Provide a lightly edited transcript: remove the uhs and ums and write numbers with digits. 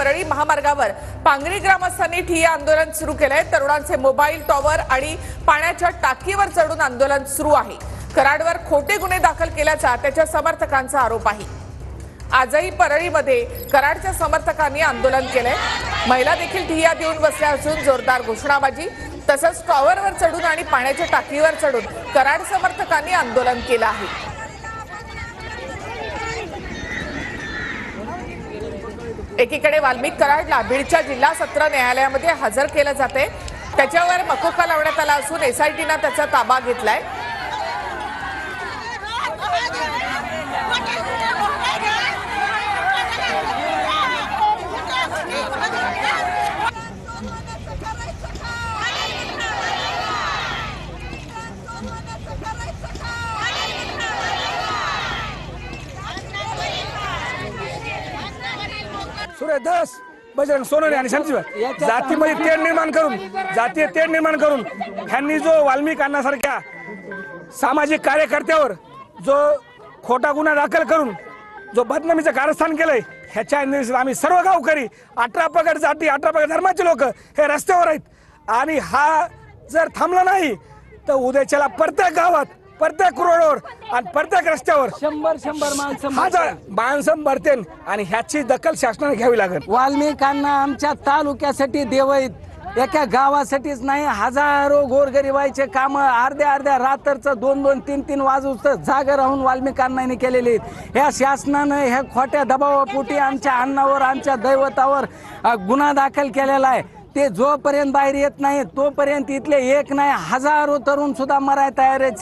परळी महामार्गावर पांगरी ग्रामस्थांनी ठिय्या आंदोलन सुरू केलंय। तरुणांचे मोबाईल टॉवर आणि पाण्याच्या टाकीवर चढून आंदोलन सुरू आहे। कराडवर खोटे गुन्हे दाखल केल्याचा त्याच्या समर्थकांचा आरोप आहे। आजही परळीमध्ये कराडच्या समर्थकांनी आंदोलन केलंय। महिला देखील ठिय्या देऊन बसल्या असून जोरदार घोषणाबाजी तसंच टॉवरवर चढून आणि पाण्याच्या टाकीवर चढून कराड समर्थकांनी आंदोलन केलं आहे। एकीकडे वाल्मिक कराडला बीडच्या जिल्हा सत्र न्यायालयामध्ये हजर केलं जाते। त्याच्यावर मकोका लावण्यात आला असून एसआयटीने त्याचा ताबा घेतलाय। सूर्यदास बजरंग सोनवणे आणि शांतीबाई जातीमध्ये तेढ निर्माण करून जातीय तेढ निर्माण करून ह्यांनी जो वाल्मिक अण्णासारख्या सामाजिक कार्यकर्त्यावर जो खोटा गुन्हा दाखल करून जो बदनामीचं कारस्थान केलंय ह्याच्या आम्ही सर्व गावकरी 18 पगड जाती 18 पगड धर्माचे लोक हे रस्त्यावर आहेत। आणि हा जर थांबला नाही तर उद्याच्याला प्रत्येक गावात प्रत्येक रोडवर आणि प्रत्येक रस्त्यावर 100 माणसं मरतेन आणि ह्याची दखल शासनाने घ्यावी लागेल। वाल्मिकांना आमच्या तालुक्यासाठी देवईत एका गावासाठीच नाही हजारो गोरगरिबाचे काम अर्ध्या रात्रचं 2-2 3-3 वाजून जागा राहून वाल्मिकांना केलेले आहेत। ह्या शासनानं ह्या खोट्या दबावापोटी आमच्या अन्नावर आमच्या दैवतावर गुन्हा दाखल केलेला आहे। ते जोपर्यंत बाहेर येत नाही तोपर्यंत इथले एक नाही हजारो तरुण सुद्धा मराय तयार आहेत।